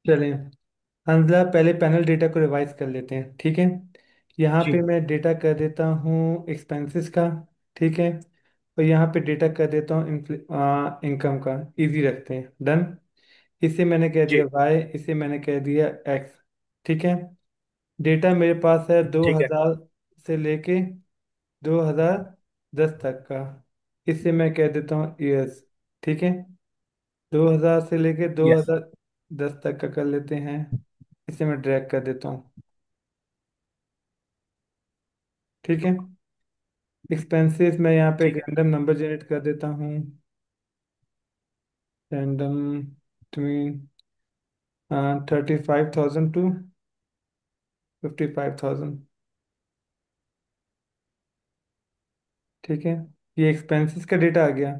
चलें। हमजा पहले panel data को रिवाइज कर लेते हैं, ठीक है। यहाँ पे जी। मैं डेटा कर देता हूँ एक्सपेंसेस का, ठीक है। और यहाँ पे डेटा कर देता हूँ इनकम का। इजी रखते हैं, डन। इसे मैंने कह दिया जी। वाई, इसे मैंने कह दिया एक्स, ठीक है। डेटा मेरे पास है ठीक है। 2000 से लेके 2010 तक का। इसे मैं कह देता हूँ ईयर्स, ठीक है। 2000 से लेके यस। 2010 तक का कर लेते हैं। इसे मैं ड्रैग कर देता हूँ, ठीक है। एक्सपेंसेस मैं यहाँ पे एक ठीक है। रैंडम नंबर जनरेट कर देता हूँ। रैंडम ट्वीन 35,000 टू 55,000, ठीक है। ये एक्सपेंसेस का डेटा आ गया।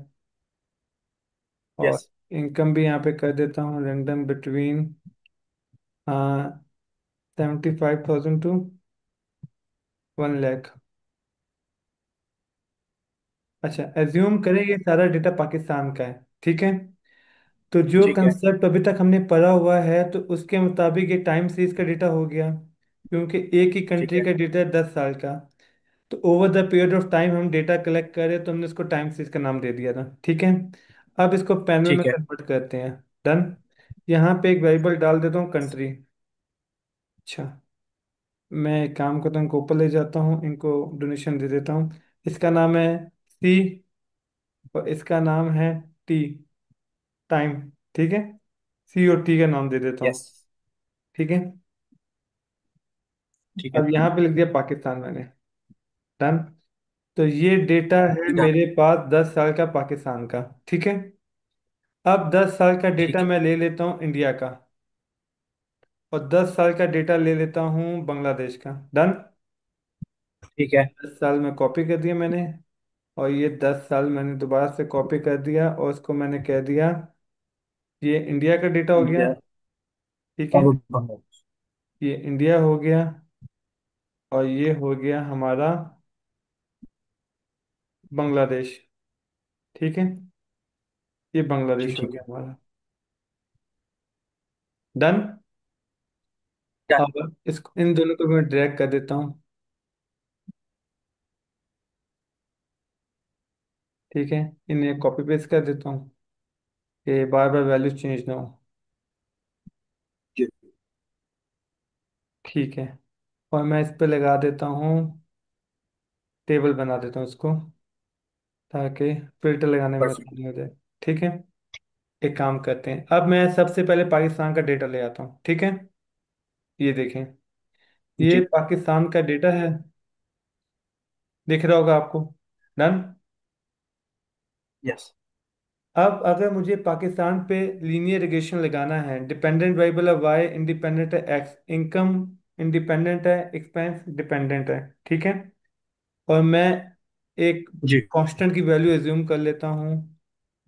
और यस। इनकम भी यहाँ पे कर देता हूँ रैंडम बिटवीन 75,000 टू 1 लाख। अच्छा, एज्यूम करें ओके। ये सारा डेटा पाकिस्तान का है, ठीक है। तो जो ठीक है। कंसेप्ट अभी तक हमने पढ़ा हुआ है तो उसके मुताबिक ये टाइम सीरीज का डेटा हो गया, क्योंकि एक ही ठीक कंट्री है। का डेटा है 10 साल का। तो over the period of time हम डेटा कलेक्ट करें तो हमने इसको टाइम सीरीज का नाम दे दिया था, ठीक है। अब इसको पैनल में ठीक है। कन्वर्ट करते हैं, डन। यहाँ पे एक वेरिएबल डाल देता हूँ कंट्री। अच्छा, मैं एक काम करता हूँ, इनको ऊपर ले जाता हूँ, इनको डोनेशन दे देता हूँ। इसका नाम है सी, और इसका नाम है टी, टाइम, ठीक है। सी और टी का नाम दे देता यस। हूँ, ठीक है। ठीक है। अब यहाँ पे लिख दिया पाकिस्तान मैंने, डन। तो ये डेटा है डन। मेरे पास 10 साल का पाकिस्तान का, ठीक है। अब 10 साल का डेटा ठीक है। मैं ले लेता हूँ इंडिया का, और 10 साल का डेटा ले लेता हूँ बांग्लादेश का, डन। ठीक है। 10 साल में कॉपी कर दिया मैंने, और ये 10 साल मैंने दोबारा से कॉपी कर दिया और उसको मैंने कह दिया ये इंडिया का डेटा हो गया, इंडिया। ठीक है। अब बांग्लादेश। ये इंडिया हो गया, और ये हो गया हमारा बांग्लादेश, ठीक है। ये जी। बांग्लादेश हो ठीक गया है। हमारा, डन। डन। अब इसको, इन दोनों को मैं ड्रैग कर देता हूँ, ठीक है। इन्हें कॉपी पेस्ट कर देता हूँ कि बार बार वैल्यू चेंज ना हो, जी। ठीक है। और मैं इस पे लगा देता हूँ, टेबल बना देता हूँ इसको, ताकि फिल्टर लगाने में परफेक्ट। आसानी हो जाए, ठीक है। एक काम करते हैं, अब मैं सबसे पहले पाकिस्तान का डेटा ले आता हूँ, ठीक है। ये देखें, ये जी। पाकिस्तान का डेटा है, दिख रहा होगा आपको, डन। यस। अब अगर मुझे पाकिस्तान पे लीनियर रिग्रेशन लगाना है, डिपेंडेंट वेरिएबल है वाई, इंडिपेंडेंट है एक्स, इनकम इंडिपेंडेंट है, एक्सपेंस डिपेंडेंट है, ठीक है। और मैं एक जी। कांस्टेंट की वैल्यू एज्यूम कर लेता हूँ।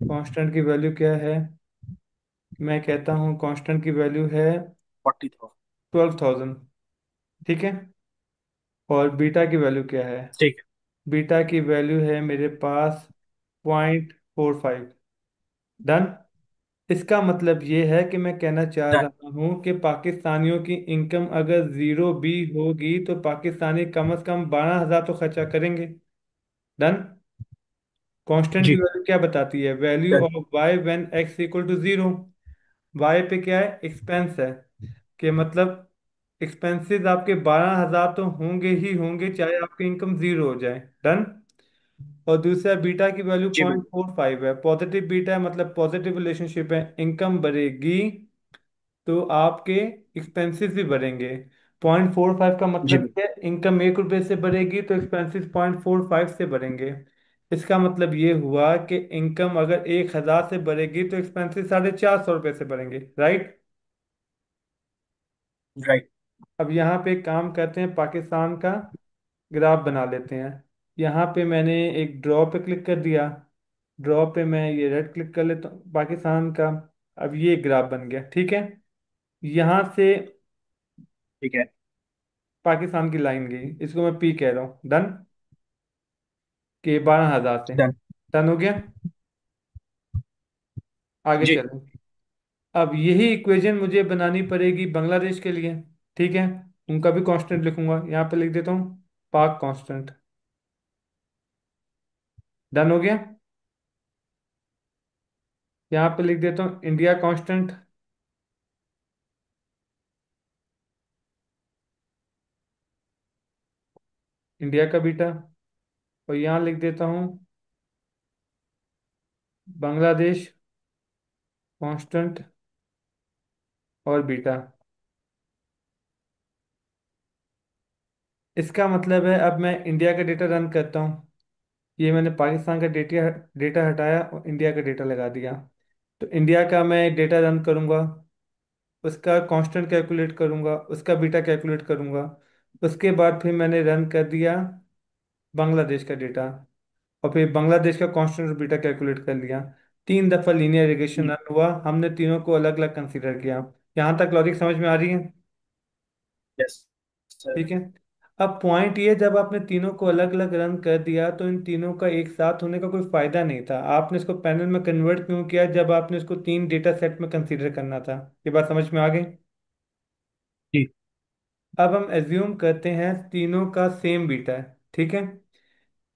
कांस्टेंट की वैल्यू क्या है, मैं कहता हूँ कांस्टेंट की वैल्यू है 40,000। 12,000, ठीक है। और बीटा की वैल्यू क्या है, ठीक है। बीटा की वैल्यू है मेरे पास 0.45, डन। इसका मतलब ये है कि मैं कहना चाह डन। रहा हूँ कि पाकिस्तानियों की इनकम अगर जीरो भी होगी तो पाकिस्तानी कम से कम 12,000 तो खर्चा करेंगे, डन। कांस्टेंट की जी। वैल्यू क्या बताती है, value done. Of y when x equal to zero. Y पे क्या है, एक्सपेंस है, कि मतलब एक्सपेंसेस आपके 12,000 तो होंगे ही होंगे चाहे आपकी इनकम जीरो हो जाए, डन। और दूसरा बीटा की वैल्यू जी पॉइंट बिल्कुल। फोर फाइव है, पॉजिटिव बीटा है, मतलब पॉजिटिव रिलेशनशिप है, इनकम बढ़ेगी तो आपके एक्सपेंसेस भी बढ़ेंगे। 0.45 का जी मतलब बिल्कुल। क्या है, इनकम 1 रुपये से बढ़ेगी तो एक्सपेंसेस 0.45 से बढ़ेंगे। इसका मतलब ये हुआ कि इनकम अगर 1,000 से बढ़ेगी तो एक्सपेंसेस 450 रुपये से बढ़ेंगे, राइट। राइट। अब यहाँ पे एक काम करते हैं, पाकिस्तान का ग्राफ बना लेते हैं। यहाँ पे मैंने एक ड्रॉ पे क्लिक कर दिया, ड्रॉ पे मैं ये रेड क्लिक कर लेता हूँ पाकिस्तान का। अब ये ग्राफ बन गया, ठीक है। यहाँ से ठीक है। पाकिस्तान की लाइन गई, इसको मैं पी कह रहा हूँ, डन। कि 12,000 से डन। डन हो गया। आगे जी। चलें। अब यही इक्वेशन मुझे बनानी पड़ेगी बांग्लादेश के लिए। ठीक है, उनका भी कांस्टेंट लिखूंगा, यहाँ पे लिख देता हूँ पाक कांस्टेंट। डन हो गया। यहाँ पे लिख देता हूँ इंडिया कांस्टेंट। इंडिया का बीटा। और यहाँ लिख देता हूँ बांग्लादेश कांस्टेंट और बीटा। इसका मतलब है अब मैं इंडिया का डेटा रन करता हूँ। ये मैंने पाकिस्तान का डेटा डेटा हटाया और इंडिया का डेटा लगा दिया। तो इंडिया का मैं डेटा रन करूँगा, उसका कांस्टेंट कैलकुलेट करूँगा, उसका बीटा कैलकुलेट करूँगा। उसके बाद फिर मैंने रन कर दिया बांग्लादेश का डेटा, और फिर बांग्लादेश का कांस्टेंट और बीटा कैलकुलेट कर लिया। 3 दफ़ा लीनियर रिग्रेशन जी। रन हुआ, हमने तीनों को अलग अलग कंसीडर किया। यहाँ तक लॉजिक समझ में आ रही है? Yes sir. ठीक है। अब पॉइंट ये, जब आपने तीनों को अलग अलग रन कर दिया तो इन तीनों का एक साथ होने का कोई फायदा नहीं था। आपने इसको पैनल में कन्वर्ट क्यों किया जब आपने इसको 3 डेटा सेट में कंसीडर करना था? ये बात समझ में आ गई? जी। अब हम एज्यूम करते हैं तीनों का सेम बीटा है। ठीक है,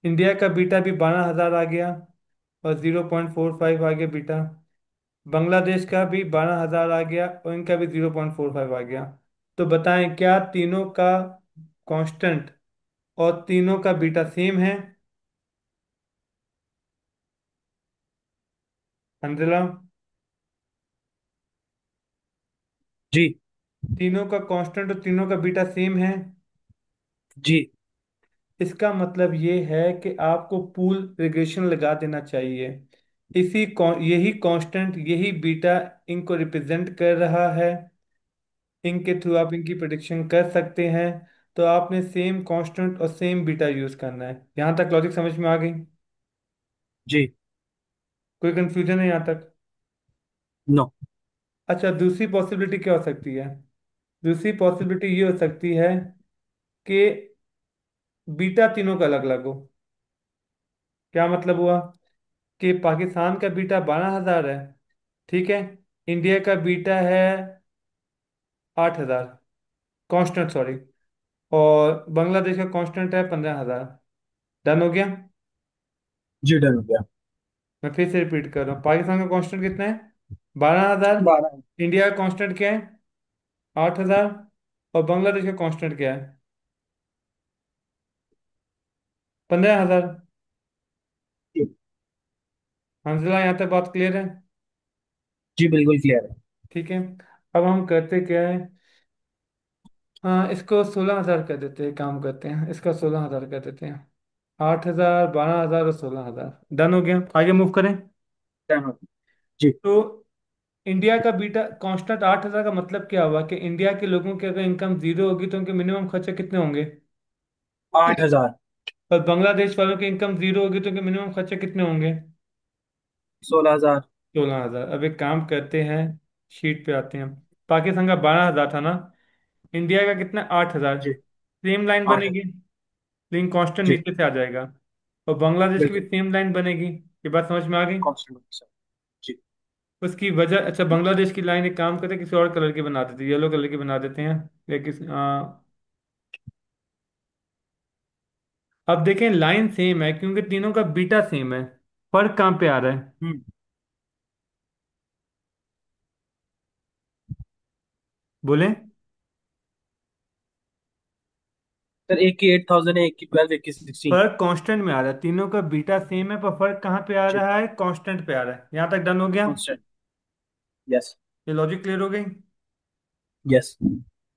इंडिया का बीटा भी 12,000 आ गया और 0.45 आ गया बीटा। बांग्लादेश का भी 12,000 आ गया और इनका भी 0.45 आ गया। तो बताएं क्या तीनों का कांस्टेंट और तीनों का बीटा सेम है? अंजला, जी। तीनों का कांस्टेंट और तीनों का बीटा सेम है? जी। इसका मतलब ये है कि आपको पूल रिग्रेशन लगा देना चाहिए। यही कांस्टेंट यही बीटा इनको रिप्रेजेंट कर रहा है, इनके थ्रू आप इनकी प्रिडिक्शन कर सकते हैं। तो आपने सेम कांस्टेंट और सेम बीटा यूज करना है। यहाँ तक लॉजिक समझ में आ गई? जी। कोई कंफ्यूजन है यहाँ तक? नो। अच्छा, दूसरी पॉसिबिलिटी क्या हो सकती है? दूसरी पॉसिबिलिटी ये हो सकती है कि बीटा तीनों का अलग अलग हो। क्या मतलब हुआ? कि पाकिस्तान का बीटा 12,000 है, ठीक है, इंडिया का बीटा है 8,000, कांस्टेंट सॉरी, और बांग्लादेश का कांस्टेंट है 15,000। डन हो गया। जी डन हो गया। मैं फिर से रिपीट कर रहा हूँ, पाकिस्तान का कांस्टेंट कितना है? 12,000। 12। इंडिया का कांस्टेंट क्या है? 8,000। और बांग्लादेश का कांस्टेंट क्या है? 15,000। जी। हंसला, यहाँ तक बात क्लियर है? जी बिल्कुल क्लियर है। ठीक है। अब हम करते क्या है, हाँ, इसको 16,000 कर देते हैं, काम करते हैं, इसका 16,000 कर देते हैं। 8,000, 12,000 और 16,000। डन हो गया, आगे मूव करें। डन हो गया। जी। तो इंडिया का बीटा कांस्टेंट 8,000 का मतलब क्या हुआ कि इंडिया के लोगों की अगर इनकम जीरो होगी तो उनके मिनिमम खर्चे कितने होंगे? 8,000। और बांग्लादेश वालों की इनकम जीरो होगी तो उनके मिनिमम खर्चे कितने होंगे? 16,000। 16,000। अब एक काम करते हैं, शीट पे आते हैं। पाकिस्तान का 12,000 था ना, इंडिया का कितना? 8,000। जी। Same line 8,000। बनेगी, लेकिन कांस्टेंट जी नीचे से आ जाएगा। और बांग्लादेश की भी बिल्कुल। सेम लाइन बनेगी। ये बात समझ में आ गई? Constant sir. जी। उसकी वजह, अच्छा, बांग्लादेश की लाइन एक काम करते हैं, किसी और कलर की बना देते हैं, येलो कलर की बना देते हैं, या किसी अब देखें लाइन सेम है क्योंकि तीनों का बीटा सेम है। फर्क कहाँ पे आ रहा है? हम्म। बोले। सर एक की 8,000 है, एक की 12, एक की 16। फर्क कांस्टेंट में आ रहा है, तीनों का बीटा सेम है, पर फर्क कहाँ पे आ जी। रहा है? कांस्टेंट पे आ रहा है। यहाँ तक डन हो गया? कांस्टेंट। यस। ये लॉजिक क्लियर हो गई? यस।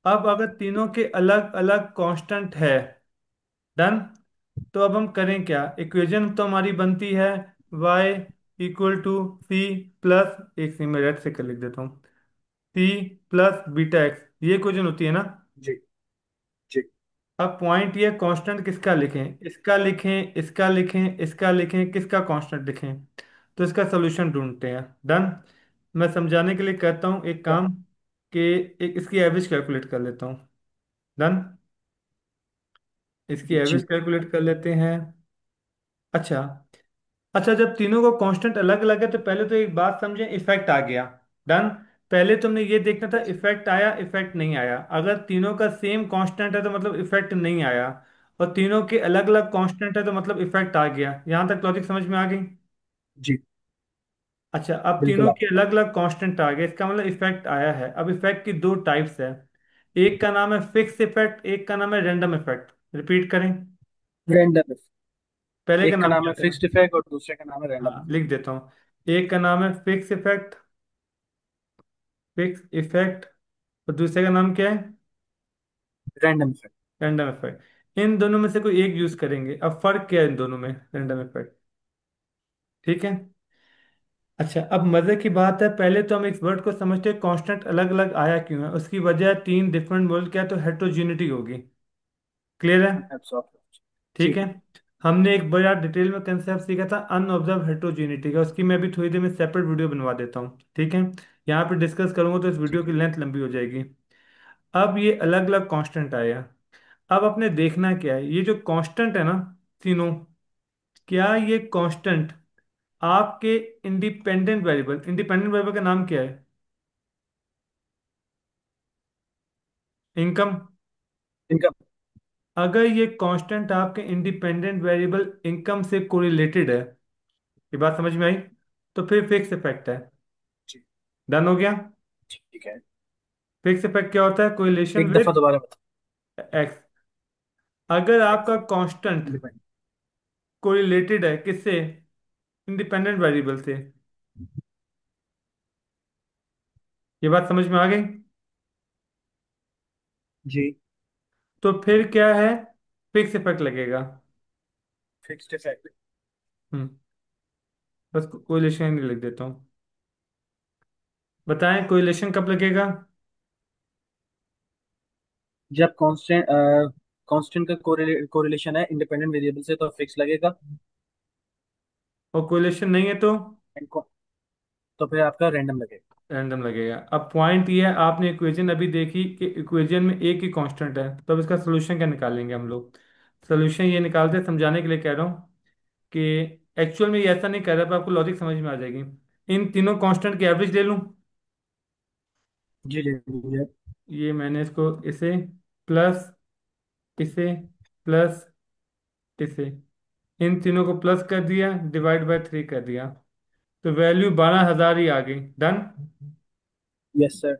अब अगर तीनों के अलग अलग कांस्टेंट है, डन, तो अब हम करें क्या? इक्वेशन तो हमारी बनती है y equal to C plus, एक सी में रेड से कर लिख देता हूँ, सी प्लस बीटा एक्स, ये इक्वेशन होती है ना? जी। जी। अब पॉइंट ये, कांस्टेंट किसका लिखें? इसका लिखें, इसका लिखें, इसका लिखें, किसका कांस्टेंट लिखें? तो इसका सोल्यूशन ढूंढते हैं। डन। मैं समझाने के लिए कहता हूँ एक काम, कि एक इसकी एवरेज कैलकुलेट कर लेता हूँ। डन। इसकी एवरेज जी। कैलकुलेट कर लेते हैं। अच्छा, अच्छा, जब तीनों को कांस्टेंट अलग अलग है तो पहले तो एक बात समझें, इफेक्ट आ गया। डन। पहले तुमने ये देखना था यस। इफेक्ट आया इफेक्ट नहीं आया। अगर तीनों का सेम कांस्टेंट है तो मतलब इफेक्ट नहीं आया, और तीनों के अलग अलग कांस्टेंट है तो मतलब इफेक्ट आ गया। यहां तक लॉजिक समझ में आ गई? जी। अच्छा, अब बिल्कुल तीनों आप। के अलग अलग कांस्टेंट आ गए, इसका मतलब इफेक्ट आया है। अब इफेक्ट की दो टाइप्स है, एक का नाम है फिक्स इफेक्ट, एक का नाम है रैंडम इफेक्ट। रिपीट करें? रैंडम। पहले का एक का नाम नाम क्या है था? फिक्स्ड इफेक्ट और दूसरे का नाम है रैंडम। हाँ, लिख देता हूँ। एक का नाम है फिक्स इफेक्ट, फिक्स इफेक्ट, और दूसरे का नाम क्या है? Random effect. Random effect. इन दोनों में से कोई एक यूज करेंगे। अब फर्क क्या है इन दोनों में? Random effect. ठीक है। अच्छा, अब मजे की बात है, पहले तो हम इस वर्ड को समझते हैं कांस्टेंट अलग अलग आया क्यों है। उसकी वजह तीन डिफरेंट वर्ड क्या है, तो हेट्रोजीनिटी होगी। क्लियर है? एब्सॉर्ब। जी। ठीक है। हमने एक बड़ा डिटेल में कंसेप्ट सीखा था अनऑब्जर्व हेट्रोजीनिटी का, उसकी मैं भी थोड़ी देर में सेपरेट वीडियो बनवा देता हूँ। ठीक है। यहाँ पे डिस्कस करूंगा तो इस वीडियो ठीक की है। लेंथ लंबी हो जाएगी। अब ये अलग अलग कांस्टेंट आया। अब अपने देखना क्या है, ये जो कांस्टेंट है ना तीनों, क्या ये कांस्टेंट आपके इंडिपेंडेंट वेरिएबल का नाम क्या है? इनकम। इनका। अगर ये कांस्टेंट आपके इंडिपेंडेंट वेरिएबल इनकम से कोरिलेटेड है, ये बात समझ में आई, तो फिर फिक्स इफेक्ट है। जी। डन हो गया? ठीक है। फिक्स इफेक्ट क्या होता है? कोरिलेशन एक दफा विद दोबारा बता। एक्स। अगर एक्स। आपका कांस्टेंट इंडिपेंडेंट। कोरिलेटेड है किससे? इंडिपेंडेंट वेरिएबल से। ये बात समझ में आ गई? जी। तो फिर क्या है? फिक्स इफेक्ट लगेगा। Fixed effect. हम्म। बस कोरिलेशन ही लिख देता हूँ। बताएं कोरिलेशन कब लगेगा? जब कांस्टेंट कांस्टेंट का कोरिलेशन है इंडिपेंडेंट वेरिएबल से तो फिक्स लगेगा। और कोरिलेशन नहीं है तो एंड तो फिर आपका रैंडम लगेगा। रैंडम लगेगा। अब पॉइंट ये है, आपने इक्वेशन अभी देखी कि इक्वेशन में एक ही कांस्टेंट है, तो अब इसका सोल्यूशन क्या निकालेंगे हम लोग? सोल्यूशन ये निकालते हैं, समझाने के लिए कह रहा हूँ कि एक्चुअल में ये ऐसा नहीं कर रहा, पर आपको लॉजिक समझ में आ जाएगी। इन तीनों कांस्टेंट की एवरेज ले लूँ। जी ले लीजिए। ये मैंने इसको इसे प्लस इसे प्लस इसे, इन तीनों को प्लस कर दिया, डिवाइड बाय 3 कर दिया, तो वैल्यू 12,000 ही आ गई। डन। Yes sir.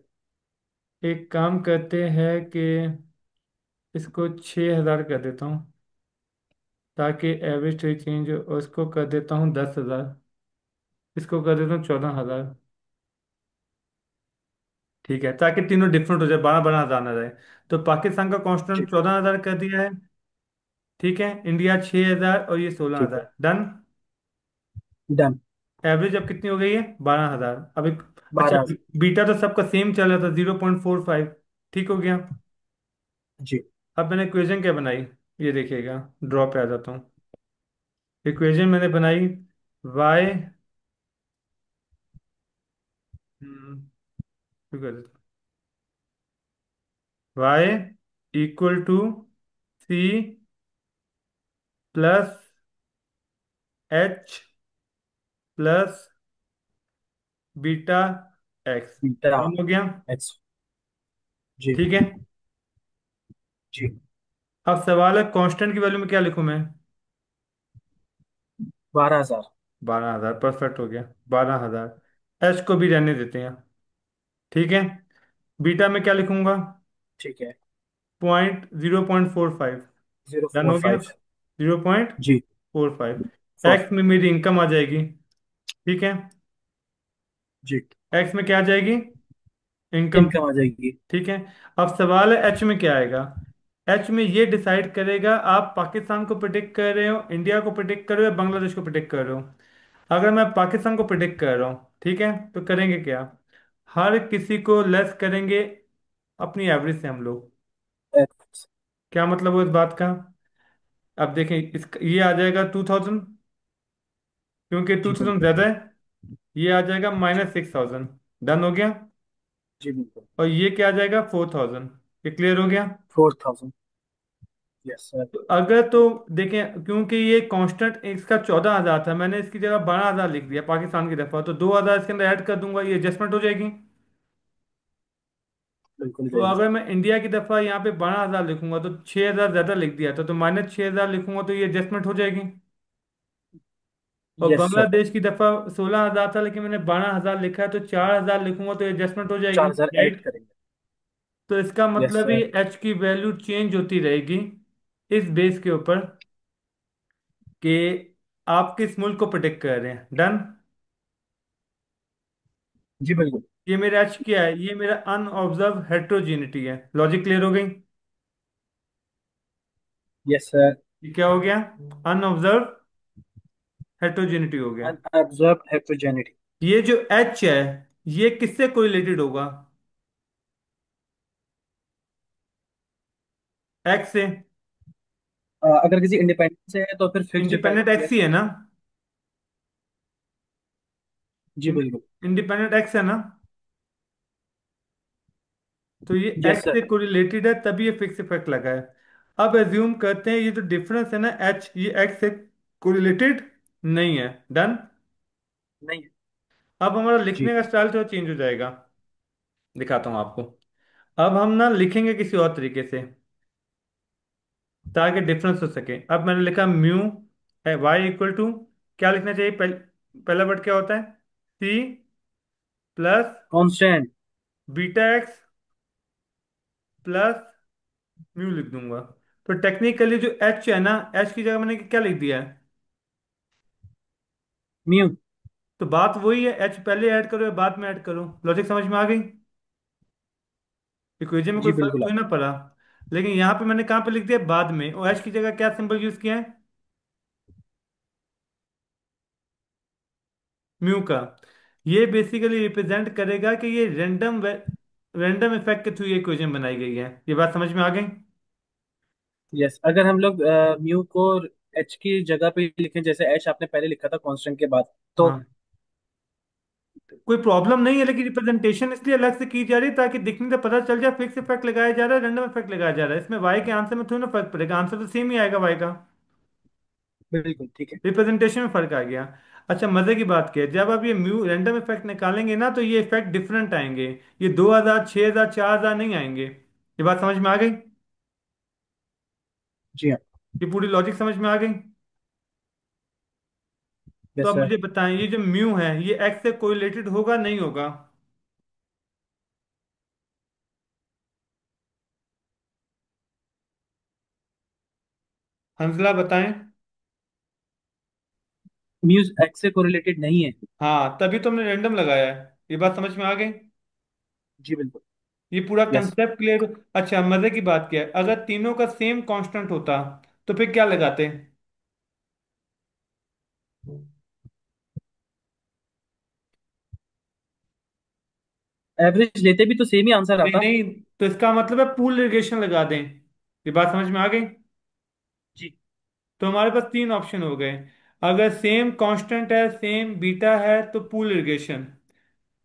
एक काम करते हैं कि इसको 6,000 कर देता हूँ, ताकि एवरेज ट्री चेंज हो, और इसको कर देता हूँ 10,000, इसको कर देता हूँ 14,000। ठीक है, ताकि तीनों डिफरेंट हो जाए, 12-12 हजार ना रहे। तो पाकिस्तान का कांस्टेंट ठीक। 14,000 कर दिया है। ठीक है, इंडिया 6,000 और ये सोलह ठीक है। हजार डन। डन। एवरेज अब कितनी हो गई है? 12,000। अब एक, अच्छा, 12। बीटा तो सबका सेम चल रहा था 0.45। ठीक हो गया। जी। अब मैंने इक्वेशन क्या बनाई, ये देखिएगा, ड्रॉ पे आ जाता हूँ। इक्वेशन मैंने बनाई y, y equal to C plus H plus beta x. Beta done हो गया? एक्स। जी। ठीक है। जी। अब सवाल है कांस्टेंट की वैल्यू में क्या लिखूं मैं? 12,000। 12,000 परफेक्ट हो गया। 12,000। एच को भी रहने देते हैं। ठीक है। बीटा में क्या लिखूंगा? ठीक है। 0.45। जीरो डन फोर हो गया। Five G. 0.45। फोर। एक्स में मेरी इनकम आ जाएगी। ठीक है। जी। एक्स में क्या आ जाएगी? इनकम। इनकम आ जाएगी। ठीक है। अब सवाल है एच में क्या आएगा? एच में ये डिसाइड करेगा आप पाकिस्तान को प्रिडिक्ट कर रहे हो, इंडिया को प्रिडिक्ट कर रहे हो, या बांग्लादेश को प्रिडिक्ट कर रहे हो। अगर मैं पाकिस्तान को प्रिडिक्ट कर रहा हूँ, ठीक है, तो करेंगे क्या? हर किसी को लेस करेंगे अपनी एवरेज से हम लोग। एक्स। क्या मतलब हुआ इस बात का? अब देखें, इस ये आ जाएगा 2,000, क्योंकि टू जी थाउजेंड बिल्कुल। ज्यादा है। ये आ जाएगा -6,000। डन हो गया। जी बिल्कुल। और ये क्या आ जाएगा? 4,000। ये क्लियर हो गया? 4,000। Yes sir. तो अगर तो देखें, क्योंकि ये कांस्टेंट इसका 14,000 था, मैंने इसकी जगह 12,000 लिख दिया पाकिस्तान की दफा, तो 2,000 इसके अंदर ऐड कर दूंगा, ये एडजस्टमेंट हो जाएगी। बिल्कुल तो सही अगर जवाब। मैं इंडिया की दफा यहाँ पे 12,000 लिखूंगा तो 6,000 ज्यादा लिख दिया था, तो -6,000 लिखूंगा तो ये एडजस्टमेंट हो जाएगी। और यस सर। बांग्लादेश की दफा 16,000 था लेकिन मैंने 12,000 लिखा है, तो 4,000 लिखूंगा तो एडजस्टमेंट हो जाएगी, 4,000 ऐड राइट। करेंगे। तो इसका यस मतलब सर। ही एच की वैल्यू चेंज होती रहेगी इस बेस के ऊपर कि आप किस मुल्क को प्रोटेक्ट कर रहे हैं। डन। जी बिल्कुल। ये मेरा एच क्या है, ये मेरा अनऑब्जर्व हेट्रोजेनिटी है। लॉजिक क्लियर हो गई। Yes sir. ये क्या हो गया, अनऑब्जर्व हेट्रोजेनिटी हो गया। अनऑब्जर्व्ड हेटेरोजेनिटी। ये जो एच है ये किससे कोरिलेटेड होगा, एक्स से। अगर किसी इंडिपेंडेंट से है तो फिर फिक्स्ड इंडिपेंडेंट इफेक्ट एक्स ही यस। है ना, जी बिल्कुल। इंडिपेंडेंट एक्स है ना। तो ये यस एक्स सर। से कोरिलेटेड है तभी ये फिक्स इफेक्ट लगा है। अब एज्यूम करते हैं ये जो डिफरेंस है ना एच, ये एक्स से कोरिलेटेड नहीं है। डन। नहीं है। अब हमारा जी। लिखने का स्टाइल थोड़ा चेंज हो जाएगा, दिखाता हूँ आपको। अब हम ना लिखेंगे किसी और तरीके से ताकि डिफरेंस हो सके। अब मैंने लिखा म्यू है वाई इक्वल टू, क्या लिखना चाहिए, पहला वर्ड क्या होता है, C plus constant. Beta x plus mu लिख दूंगा। तो टेक्निकली जो एच है ना, एच की जगह मैंने क्या लिख दिया है। म्यू। तो बात वही है, एच पहले ऐड करो या बाद में ऐड करो, लॉजिक समझ में आ गई। इक्वेशन में कोई जी फर्क बिल्कुल थोड़ी ना पड़ा। लेकिन यहाँ पे मैंने कहाँ पे लिख दिया, बाद में, और एच की जगह क्या सिंबल यूज किया है, म्यू का। ये बेसिकली रिप्रेजेंट करेगा कि ये रैंडम इफेक्ट के थ्रू ये इक्वेशन बनाई गई है। ये बात समझ में आ गई। यस, अगर हम लोग म्यू को एच की जगह पे लिखें, जैसे एच आपने पहले लिखा था कांस्टेंट के बाद, तो हाँ, कोई प्रॉब्लम नहीं है, लेकिन रिप्रेजेंटेशन इसलिए अलग से की जा रही है ताकि दिखने से पता चल जाए फिक्स इफेक्ट लगाया जा रहा है, रैंडम इफेक्ट लगाया जा रहा है। इसमें वाई के आंसर में थोड़ी ना फर्क पड़ेगा, आंसर तो सेम ही आएगा वाई का। बिल्कुल ठीक है। रिप्रेजेंटेशन में फर्क आ गया। अच्छा, मजे की बात क्या है, जब आप ये म्यू रैंडम इफेक्ट निकालेंगे ना तो ये इफेक्ट डिफरेंट आएंगे। ये 2,000, 6,000, 4,000 नहीं आएंगे। ये बात समझ में आ गई। जी हाँ। ये पूरी लॉजिक समझ में आ गई। तो यस अब सर। मुझे बताएं ये जो म्यू है ये एक्स से कोरिलेटेड होगा नहीं होगा। हंसला बताएं। म्यू एक्स से कोरिलेटेड नहीं है। हाँ, तभी तो हमने रैंडम लगाया है। ये बात समझ में आ गई। जी बिल्कुल। ये पूरा यस। Concept clear. अच्छा, मजे की बात क्या है, अगर तीनों का सेम कांस्टेंट होता तो फिर क्या लगाते। एवरेज लेते भी तो सेम ही आंसर नहीं आता। नहीं, तो इसका मतलब है पूल इरिगेशन लगा दें। ये बात समझ में आ गई। जी। तो हमारे पास तीन ऑप्शन हो गए। अगर सेम कांस्टेंट है, सेम बीटा है, तो पूल इरिगेशन।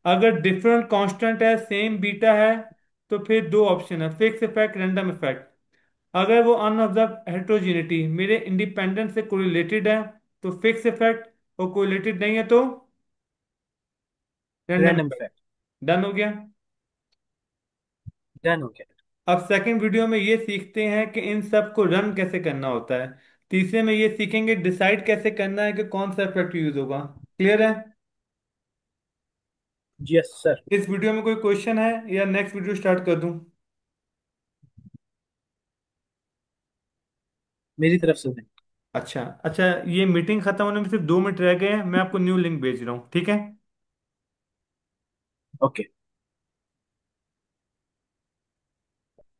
अगर डिफरेंट कांस्टेंट है, सेम बीटा है, तो फिर दो ऑप्शन है, फिक्स इफेक्ट, रैंडम इफेक्ट। अगर वो अनऑब्जर्व हेट्रोजेनिटी मेरे इंडिपेंडेंट से कोरिलेटेड है तो फिक्स इफेक्ट, और कोरिलेटेड नहीं है तो random random effect. Effect. Done हो गया। डन हो गया। अब सेकंड वीडियो में ये सीखते हैं कि इन सब को रन कैसे करना होता है। तीसरे में ये सीखेंगे डिसाइड कैसे करना है कि कौन सा इफेक्ट यूज होगा। क्लियर है। Yes sir. इस वीडियो में कोई क्वेश्चन है या नेक्स्ट वीडियो स्टार्ट कर दूं। मेरी तरफ से नहीं। अच्छा अच्छा, ये मीटिंग खत्म होने में सिर्फ 2 मिनट रह गए हैं, मैं आपको न्यू लिंक भेज रहा हूँ, ठीक है। ओके।